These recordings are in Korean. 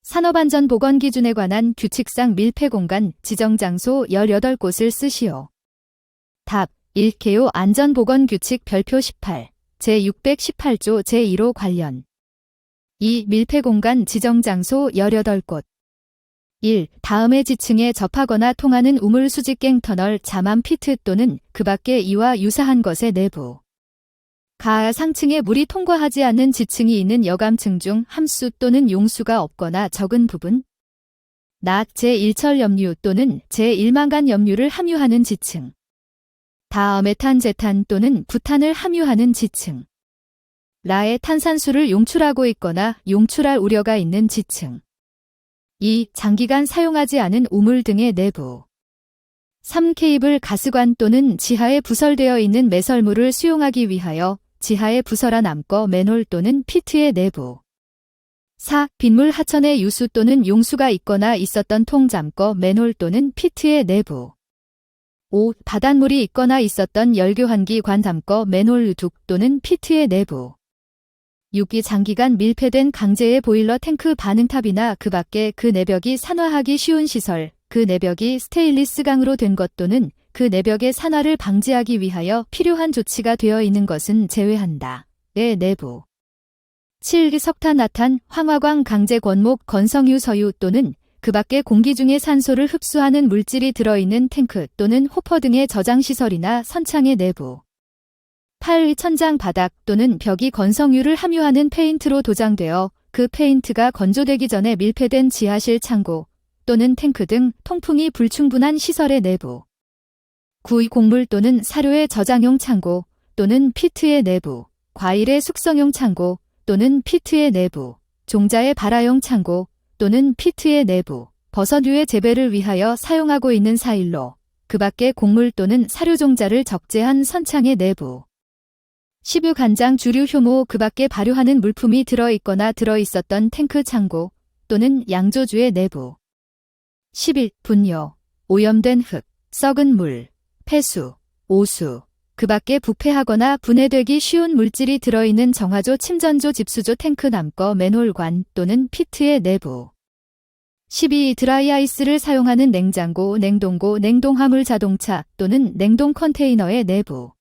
산업안전보건기준에 관한 규칙상 밀폐공간 지정장소 18곳을 쓰시오. 답. 1. 개요 안전보건규칙 별표 18, 제618조 제1호 관련. 2. 밀폐공간 지정장소 18곳. 1. 다음의 지층에 접하거나 통하는 우물 수직갱 터널 자만 피트 또는 그 밖의 이와 유사한 것의 내부. 가 상층에 물이 통과하지 않는 지층이 있는 여감층 중 함수 또는 용수가 없거나 적은 부분. 낮 제1철 염류 또는 제1망간 염류를 함유하는 지층. 다메탄 제탄 또는 부탄을 함유하는 지층. 라의 탄산수를 용출하고 있거나 용출할 우려가 있는 지층. 2. 장기간 사용하지 않은 우물 등의 내부. 3. 케이블 가스관 또는 지하에 부설되어 있는 매설물을 수용하기 위하여 지하에 부설한 암거 맨홀 또는 피트의 내부. 4. 빗물 하천에 유수 또는 용수가 있거나 있었던 통 잠거 맨홀 또는 피트의 내부. 5. 바닷물이 있거나 있었던 열교환기 관 잠거 맨홀 둑 또는 피트의 내부. 6이 장기간 밀폐된 강제의 보일러 탱크 반응탑이나 그 밖에 그 내벽이 산화하기 쉬운 시설, 그 내벽이 스테인리스강으로 된 것 또는 그 내벽의 산화를 방지하기 위하여 필요한 조치가 되어 있는 것은 제외한다. 의 내부. 7. 석탄, 나탄, 황화광, 강제, 권목, 건성유, 서유 또는 그 밖의 공기 중에 산소를 흡수하는 물질이 들어있는 탱크 또는 호퍼 등의 저장시설이나 선창의 내부. 8. 천장, 바닥 또는 벽이 건성유를 함유하는 페인트로 도장되어 그 페인트가 건조되기 전에 밀폐된 지하실 창고 또는 탱크 등 통풍이 불충분한 시설의 내부. 9. 곡물 또는 사료의 저장용 창고 또는 피트의 내부. 과일의 숙성용 창고 또는 피트의 내부. 종자의 발화용 창고 또는 피트의 내부. 버섯류의 재배를 위하여 사용하고 있는 사일로. 그 밖의 곡물 또는 사료 종자를 적재한 선창의 내부. 10. 간장, 주류, 효모 그 밖에 발효하는 물품이 들어있거나 들어있었던 탱크 창고 또는 양조주의 내부. 11. 분뇨, 오염된 흙, 썩은 물, 폐수, 오수, 그 밖에 부패하거나 분해되기 쉬운 물질이 들어있는 정화조, 침전조, 집수조, 탱크 남거, 맨홀관 또는 피트의 내부. 12. 드라이아이스를 사용하는 냉장고, 냉동고, 냉동화물 자동차 또는 냉동 컨테이너의 내부.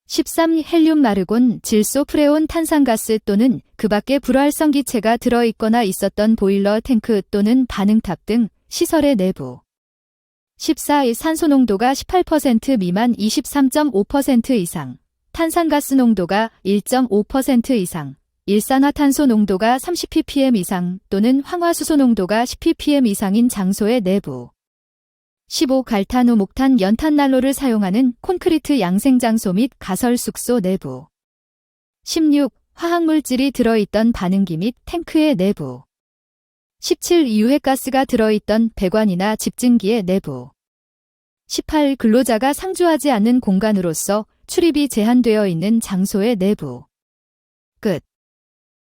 13. 헬륨, 마르곤, 질소, 프레온, 탄산가스 또는 그 밖에 불활성 기체가 들어있거나 있었던 보일러, 탱크 또는 반응탑 등 시설의 내부. 14. 산소 농도가 18% 미만 23.5% 이상, 탄산가스 농도가 1.5% 이상, 일산화탄소 농도가 30ppm 이상 또는 황화수소 농도가 10ppm 이상인 장소의 내부. 15. 갈탄, 목탄, 연탄 난로를 사용하는 콘크리트 양생장소 및 가설 숙소 내부. 16. 화학물질이 들어있던 반응기 및 탱크의 내부. 17. 유해가스가 들어있던 배관이나 집진기의 내부. 18. 근로자가 상주하지 않는 공간으로서 출입이 제한되어 있는 장소의 내부. 끝.